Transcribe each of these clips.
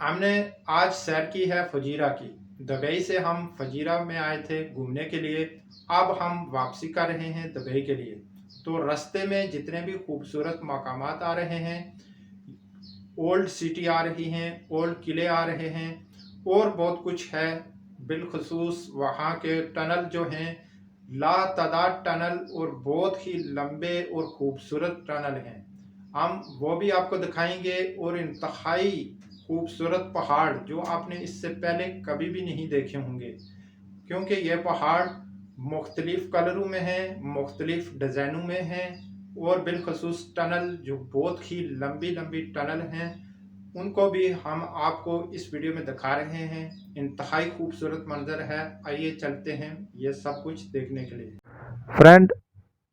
हमने आज सैर की है फजीरा की। दुबई से हम फजीरा में आए थे घूमने के लिए। अब हम वापसी कर रहे हैं दुबई के लिए। तो रास्ते में जितने भी खूबसूरत मकामात आ रहे हैं, ओल्ड सिटी आ रही हैं, ओल्ड किले आ रहे हैं और बहुत कुछ है। बिलखसूस वहाँ के टनल जो हैं, लातादाद टनल और बहुत ही लंबे और खूबसूरत टनल हैं। हम वो भी आपको दिखाएंगे और इंतहाई खूबसूरत पहाड़ जो आपने इससे पहले कभी भी नहीं देखे होंगे, क्योंकि ये पहाड़ मुख्तलिफ कलरों में हैं, मुख्तलिफ डिज़ाइनों में हैं और बिलखसूस टनल जो बहुत ही लंबी लंबी टनल हैं उनको भी हम आपको इस वीडियो में दिखा रहे हैं। इंतहाई खूबसूरत मंजर है। आइए चलते हैं ये सब कुछ देखने के लिए। फ्रेंड,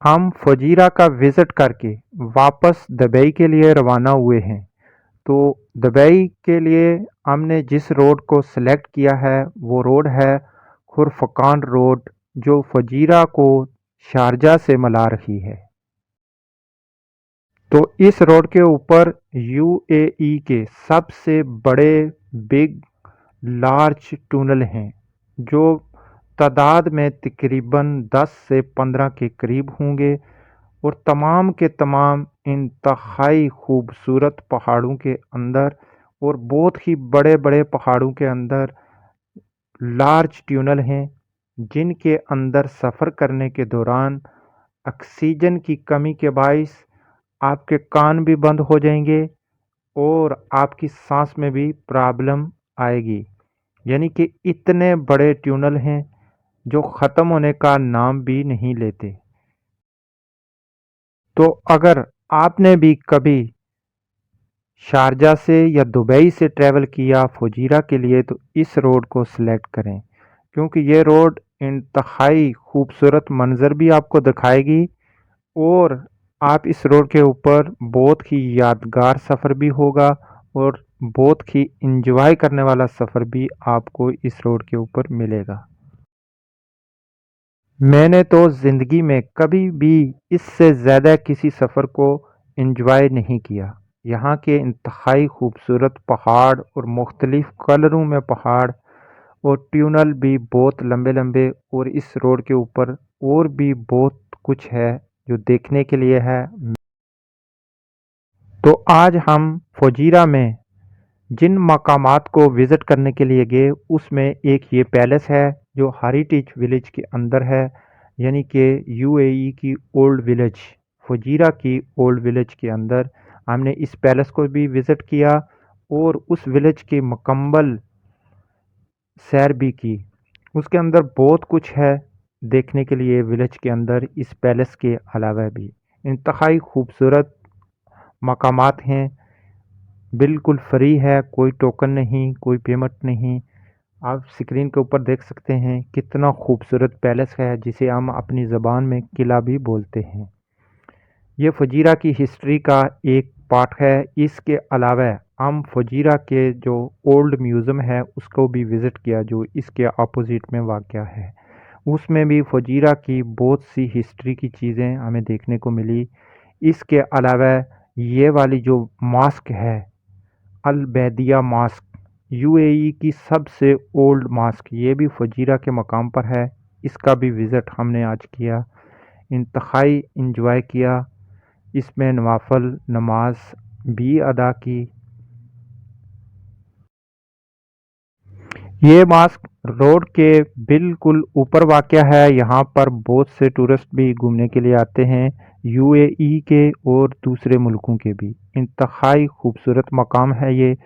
हम फजीरा का विज़िट करके वापस दुबई के लिए रवाना हुए हैं। तो दुबई के लिए हमने जिस रोड को सिलेक्ट किया है वो रोड है खुरफकान रोड, जो फजीरा को शारजा से मिला रही है। तो इस रोड के ऊपर यूएई के सबसे बड़े बिग लार्ज टनल हैं, जो तादाद में तकरीबन 10 से 15 के करीब होंगे और तमाम के तमाम इंतहाई खूबसूरत पहाड़ों के अंदर और बहुत ही बड़े बड़े पहाड़ों के अंदर लार्ज ट्यूनल हैं, जिनके अंदर सफ़र करने के दौरान ऑक्सीजन की कमी के बाइस आपके कान भी बंद हो जाएंगे और आपकी सांस में भी प्रॉब्लम आएगी। यानी कि इतने बड़े ट्यूनल हैं जो ख़त्म होने का नाम भी नहीं लेते। तो अगर आपने भी कभी शारजा से या दुबई से ट्रैवल किया फुजीरा के लिए, तो इस रोड को सिलेक्ट करें, क्योंकि ये रोड इंतहाई खूबसूरत मंजर भी आपको दिखाएगी और आप इस रोड के ऊपर बहुत ही यादगार सफ़र भी होगा और बहुत ही इंजॉय करने वाला सफ़र भी आपको इस रोड के ऊपर मिलेगा। मैंने तो ज़िंदगी में कभी भी इससे ज़्यादा किसी सफ़र को एंजॉय नहीं किया। यहाँ के इंतहाई खूबसूरत पहाड़ और मुख्तलिफ़ कलरों में पहाड़ और ट्यूनल भी बहुत लंबे लंबे, और इस रोड के ऊपर और भी बहुत कुछ है जो देखने के लिए है। तो आज हम फुजीरा में जिन मकामात को विज़िट करने के लिए गए, उसमें एक ये पैलेस है जो हेरिटेज विलेज के अंदर है, यानी कि यूएई की ओल्ड विलेज, फुजीरा की ओल्ड विलेज के अंदर हमने इस पैलेस को भी विज़िट किया और उस विलेज की मुकम्मल सैर भी की। उसके अंदर बहुत कुछ है देखने के लिए विलेज के अंदर, इस पैलेस के अलावा भी इंतहाई खूबसूरत मकामात हैं। बिल्कुल फ्री है, कोई टोकन नहीं, कोई पेमेंट नहीं। आप स्क्रीन के ऊपर देख सकते हैं कितना खूबसूरत पैलेस है, जिसे हम अपनी ज़बान में किला भी बोलते हैं। ये फजीरा की हिस्ट्री का एक पार्ट है। इसके अलावा हम फजीरा के जो ओल्ड म्यूज़ियम है उसको भी विज़िट किया, जो इसके अपोजिट में वाक़या है। उसमें भी फजीरा की बहुत सी हिस्ट्री की चीज़ें हमें देखने को मिली। इसके अलावा ये वाली जो मॉस्क है, अल बैदिया मॉस्क, यूएई की सबसे ओल्ड मॉस्क, ये भी फजीरा के मकाम पर है। इसका भी विज़िट हमने आज किया, इंतहाई इंजॉय किया। इसमें नवाफल नमाज भी अदा की। ये मॉस्क रोड के बिल्कुल ऊपर वाक़या है। यहाँ पर बहुत से टूरिस्ट भी घूमने के लिए आते हैं, यूएई के और दूसरे मुल्कों के भी। इंतहाई खूबसूरत मकाम है ये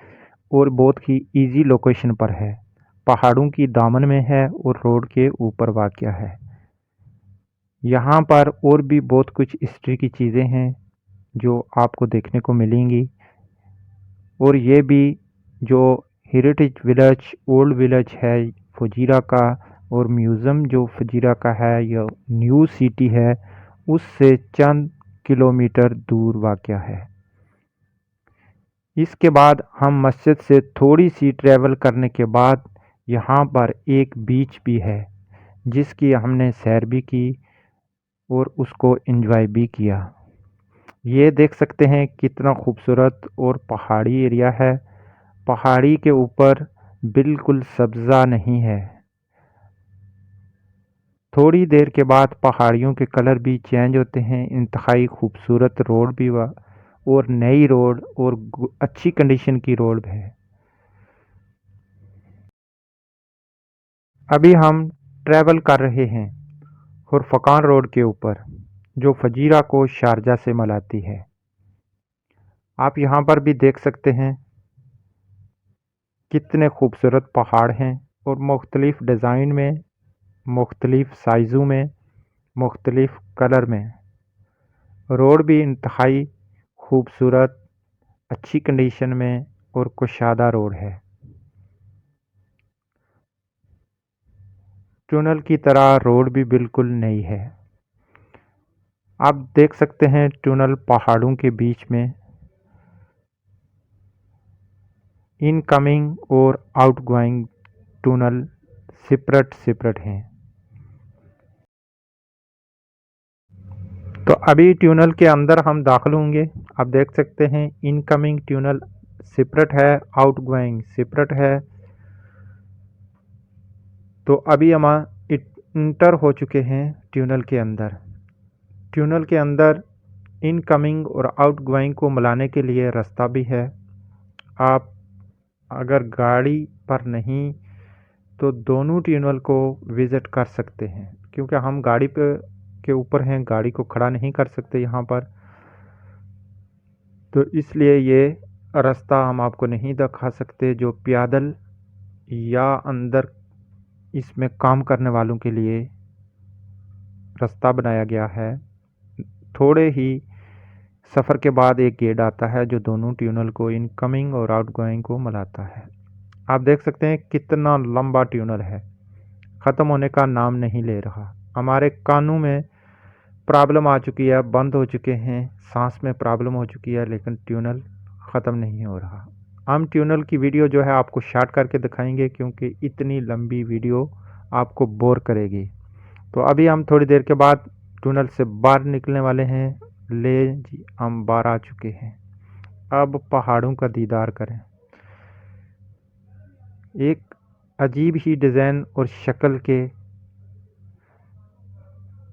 और बहुत ही इजी लोकेशन पर है, पहाड़ों की दामन में है और रोड के ऊपर वाक़या है। यहाँ पर और भी बहुत कुछ हिस्ट्री की चीज़ें हैं जो आपको देखने को मिलेंगी। और ये भी जो हेरिटेज विलेज ओल्ड विलेज है फजीरा का, और म्यूज़ियम जो फजीरा का है, यह न्यू सिटी है, उससे चंद किलोमीटर दूर वाक़या है। इसके बाद हम मस्जिद से थोड़ी सी ट्रैवल करने के बाद यहाँ पर एक बीच भी है, जिसकी हमने सैर भी की और उसको एंजॉय भी किया। ये देख सकते हैं कितना खूबसूरत और पहाड़ी एरिया है। पहाड़ी के ऊपर बिल्कुल सब्ज़ा नहीं है। थोड़ी देर के बाद पहाड़ियों के कलर भी चेंज होते हैं। इंतहाई खूबसूरत रोड भी और नई रोड और अच्छी कंडीशन की रोड है। अभी हम ट्रैवल कर रहे हैं खुरफकान रोड के ऊपर, जो फजीरा को शारजा से मिलाती है। आप यहाँ पर भी देख सकते हैं कितने खूबसूरत पहाड़ हैं और मुख्तलिफ डिज़ाइन में, मुख्तलिफ साइज़ों में, मुख्तलिफ कलर में। रोड भी इंतहाई खूबसूरत, अच्छी कंडीशन में और कुशादा रोड है। टनल की तरह रोड भी बिल्कुल नई है। आप देख सकते हैं टनल पहाड़ों के बीच में इनकमिंग और आउटगोइंग टनल सेपरेट हैं। तो अभी ट्यूनल के अंदर हम दाखिल होंगे। आप देख सकते हैं इनकमिंग ट्यूनल सेपरेट है, आउटगोइंग सेपरेट है। तो अभी हम इंटर हो चुके हैं ट्यूनल के अंदर। ट्यूनल के अंदर इनकमिंग और आउटगोइंग को मिलाने के लिए रास्ता भी है। आप अगर गाड़ी पर नहीं तो दोनों ट्यूनल को विज़िट कर सकते हैं, क्योंकि हम गाड़ी पे के ऊपर हैं, गाड़ी को खड़ा नहीं कर सकते यहाँ पर, तो इसलिए ये रास्ता हम आपको नहीं दिखा सकते। जो पैदल या अंदर इसमें काम करने वालों के लिए रास्ता बनाया गया है। थोड़े ही सफ़र के बाद एक गेट आता है जो दोनों ट्यूनल को इनकमिंग और आउटगोइंग को मिलाता है। आप देख सकते हैं कितना लंबा ट्यूनल है, ख़त्म होने का नाम नहीं ले रहा। हमारे कानों में प्रॉब्लम आ चुकी है, बंद हो चुके हैं, सांस में प्रॉब्लम हो चुकी है, लेकिन ट्यूनल ख़त्म नहीं हो रहा। हम ट्यूनल की वीडियो जो है आपको शार्ट करके दिखाएंगे, क्योंकि इतनी लंबी वीडियो आपको बोर करेगी। तो अभी हम थोड़ी देर के बाद ट्यूनल से बाहर निकलने वाले हैं। ले जी, हम बाहर आ चुके हैं। अब पहाड़ों का दीदार करें। एक अजीब ही डिज़ाइन और शक्ल के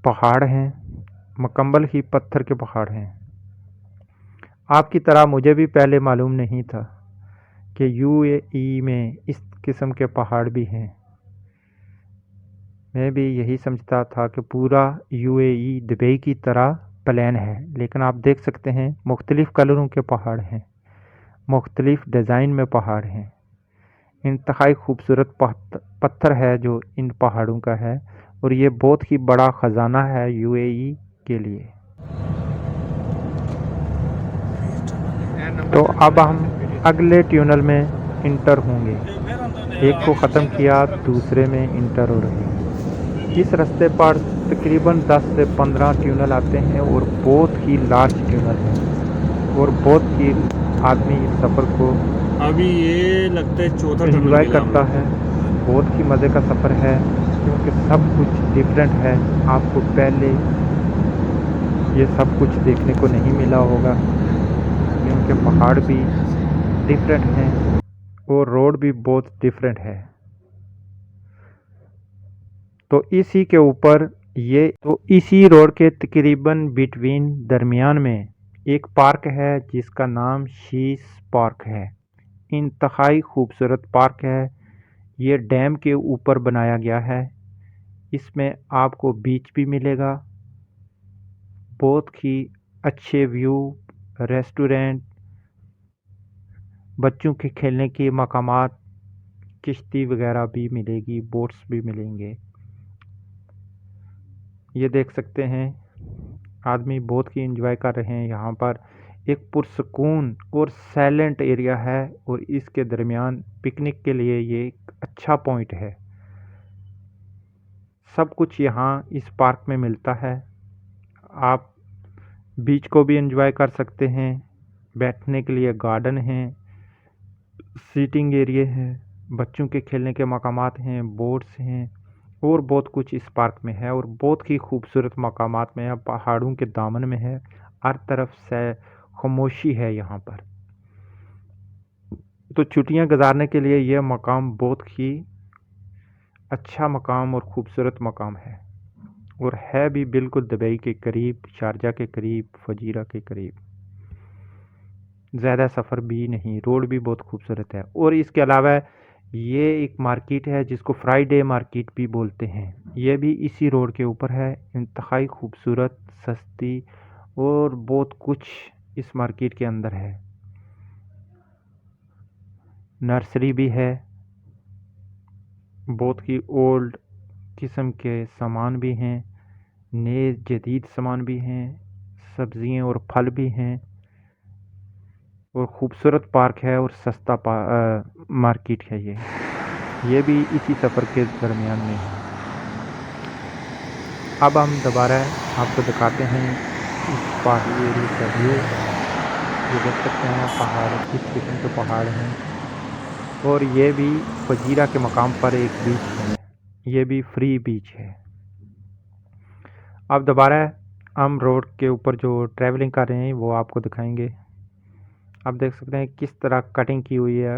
पहाड़ हैं, मुकम्मल ही पत्थर के पहाड़ हैं। आपकी तरह मुझे भी पहले मालूम नहीं था कि यूएई में इस किस्म के पहाड़ भी हैं। मैं भी यही समझता था कि पूरा यूएई दुबई की तरह प्लेन है, लेकिन आप देख सकते हैं मुख्तलिफ़ कलरों के पहाड़ हैं, मुख्तलिफ़ डिज़ाइन में पहाड़ हैं। इंतहाई खूबसूरत पत्थर है जो इन पहाड़ों का है, और ये बहुत ही बड़ा ख़जाना है यूएई के लिए। तो अब हम अगले ट्यूनल में इंटर होंगे। एक को ख़त्म किया, दूसरे में इंटर हो रहे हैं। इस रास्ते पर तकरीबन 10 से 15 ट्यूनल आते हैं और बहुत ही लार्ज ट्यूनल है, और बहुत ही आदमी इस सफ़र को अभी ये लगता है चौथा एंजॉय करता है। बहुत ही मज़े का सफ़र है, क्योंकि सब कुछ डिफरेंट है। आपको पहले ये सब कुछ देखने को नहीं मिला होगा, क्योंकि पहाड़ भी डिफरेंट हैं और रोड भी बहुत डिफरेंट है। तो इसी के ऊपर इसी रोड के तकरीबन बिटवीन दरमियान में एक पार्क है जिसका नाम शीश पार्क है। इंतहाई खूबसूरत पार्क है। ये डैम के ऊपर बनाया गया है। इसमें आपको बीच भी मिलेगा, बहुत ही अच्छे व्यू, रेस्टोरेंट, बच्चों के खेलने के मकामात, किश्ती वगैरह भी मिलेगी, बोट्स भी मिलेंगे। ये देख सकते हैं आदमी बहुत ही एंजॉय कर रहे हैं। यहाँ पर एक पुरसकून और साइलेंट एरिया है, और इसके दरमियान पिकनिक के लिए ये एक अच्छा पॉइंट है। सब कुछ यहाँ इस पार्क में मिलता है। आप बीच को भी एंजॉय कर सकते हैं, बैठने के लिए गार्डन हैं, सीटिंग एरिया हैं, बच्चों के खेलने के मकामात हैं, बोट्स हैं, और बहुत कुछ इस पार्क में है। और बहुत ही खूबसूरत मकामात में है, पहाड़ों के दामन में है, हर तरफ से खामोशी है यहाँ पर। तो छुट्टियां गुजारने के लिए यह मकाम बहुत ही अच्छा मकाम और ख़ूबसूरत मकाम है, और है भी बिल्कुल दुबई के करीब, शारजा के करीब, फजीरा के करीब। ज़्यादा सफ़र भी नहीं, रोड भी बहुत खूबसूरत है। और इसके अलावा ये एक मार्केट है जिसको फ्राइडे मार्केट भी बोलते हैं। ये भी इसी रोड के ऊपर है। इंतहाई खूबसूरत, सस्ती और बहुत कुछ इस मार्केट के अंदर है। नर्सरी भी है, बहुत ही ओल्ड किस्म के सामान भी हैं, नए जदीद सामान भी हैं, सब्जियां और फल भी हैं, और ख़ूबसूरत पार्क है और सस्ता मार्केट है ये भी इसी सफ़र के दरमियान में है। अब हम दोबारा आपको दिखाते हैं इस पहाड़ी एरिया का व्यू। ये देख सकते हैं पहाड़, किस किस्म के पहाड़ हैं। और ये भी फजीरा के मकाम पर एक बीच है, ये भी फ्री बीच है। अब दोबारा हम रोड के ऊपर जो ट्रैवलिंग कर रहे हैं वो आपको दिखाएंगे। आप देख सकते हैं किस तरह कटिंग की हुई है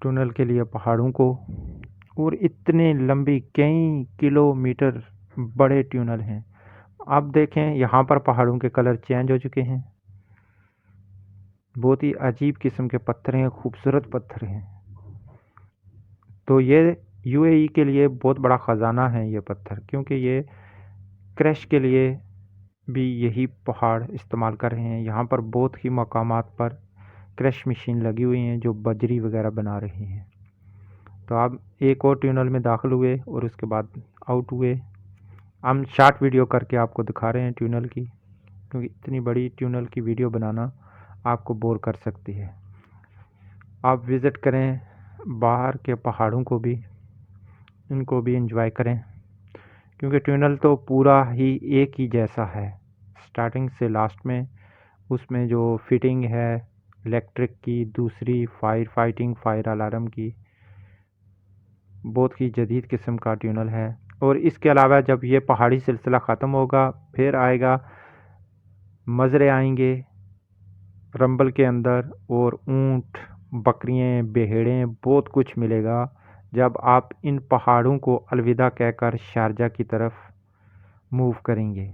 टनल के लिए पहाड़ों को, और इतने लंबी कई किलोमीटर बड़े टनल हैं। आप देखें यहाँ पर पहाड़ों के कलर चेंज हो चुके हैं, बहुत ही अजीब किस्म के पत्थर हैं, खूबसूरत पत्थर हैं। तो ये यूएई के लिए बहुत बड़ा ख़जाना है ये पत्थर, क्योंकि ये क्रश के लिए भी यही पहाड़ इस्तेमाल कर रहे हैं। यहाँ पर बहुत ही मकामात पर क्रश मशीन लगी हुई हैं जो बजरी वगैरह बना रही हैं। तो आप एक और ट्यूनल में दाखिल हुए और उसके बाद आउट हुए। हम शॉर्ट वीडियो करके आपको दिखा रहे हैं ट्यूनल की, क्योंकि इतनी बड़ी ट्यूनल की वीडियो बनाना आपको बोर कर सकती है। आप विज़िट करें बाहर के पहाड़ों को भी, इनको भी एंजॉय करें, क्योंकि ट्यूनल तो पूरा ही एक ही जैसा है स्टार्टिंग से लास्ट में। उसमें जो फिटिंग है इलेक्ट्रिक की, दूसरी फायर फाइटिंग, फायर अलार्म की, बहुत ही जदीद किस्म का ट्यूनल है। और इसके अलावा जब ये पहाड़ी सिलसिला ख़त्म होगा फिर आएगा, मज़रे आएंगे रंबल के अंदर, और ऊँट, बकरियाँ, भेड़ें, बहुत कुछ मिलेगा जब आप इन पहाड़ों को अलविदा कहकर शारजा की तरफ मूव करेंगे।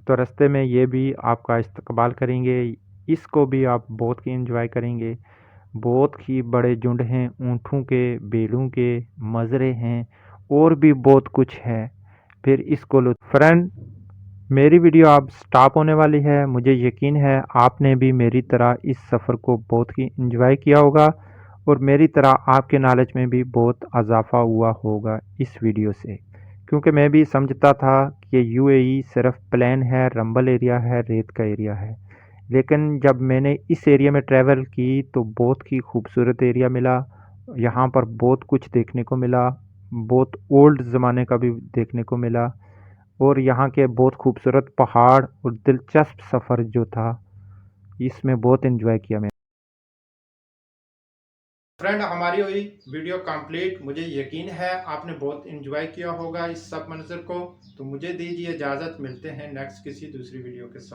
तो रास्ते में ये भी आपका इस्तकबाल करेंगे, इसको भी आप बहुत ही एंजॉय करेंगे। बहुत ही बड़े झुंड हैं ऊँटों के, बैलों के, मज़रे हैं, और भी बहुत कुछ है। फिर इसको फ्रेंड, मेरी वीडियो अब स्टॉप होने वाली है। मुझे यकीन है आपने भी मेरी तरह इस सफ़र को बहुत ही एंजॉय किया होगा, और मेरी तरह आपके नॉलेज में भी बहुत इजाफा हुआ होगा इस वीडियो से, क्योंकि मैं भी समझता था कि यूएई सिर्फ प्लेन है, रंबल एरिया है, रेत का एरिया है। लेकिन जब मैंने इस एरिया में ट्रैवल की तो बहुत ही खूबसूरत एरिया मिला। यहाँ पर बहुत कुछ देखने को मिला, बहुत ओल्ड ज़माने का भी देखने को मिला, और यहाँ के बहुत खूबसूरत पहाड़ और दिलचस्प सफ़र जो था, इसमें बहुत एंजॉय किया मैंने। फ्रेंड, हमारी हुई वीडियो कंप्लीट। मुझे यकीन है आपने बहुत एंजॉय किया होगा इस सब मंजर को। तो मुझे दीजिए इजाज़त, मिलते हैं नेक्स्ट किसी दूसरी वीडियो के साथ।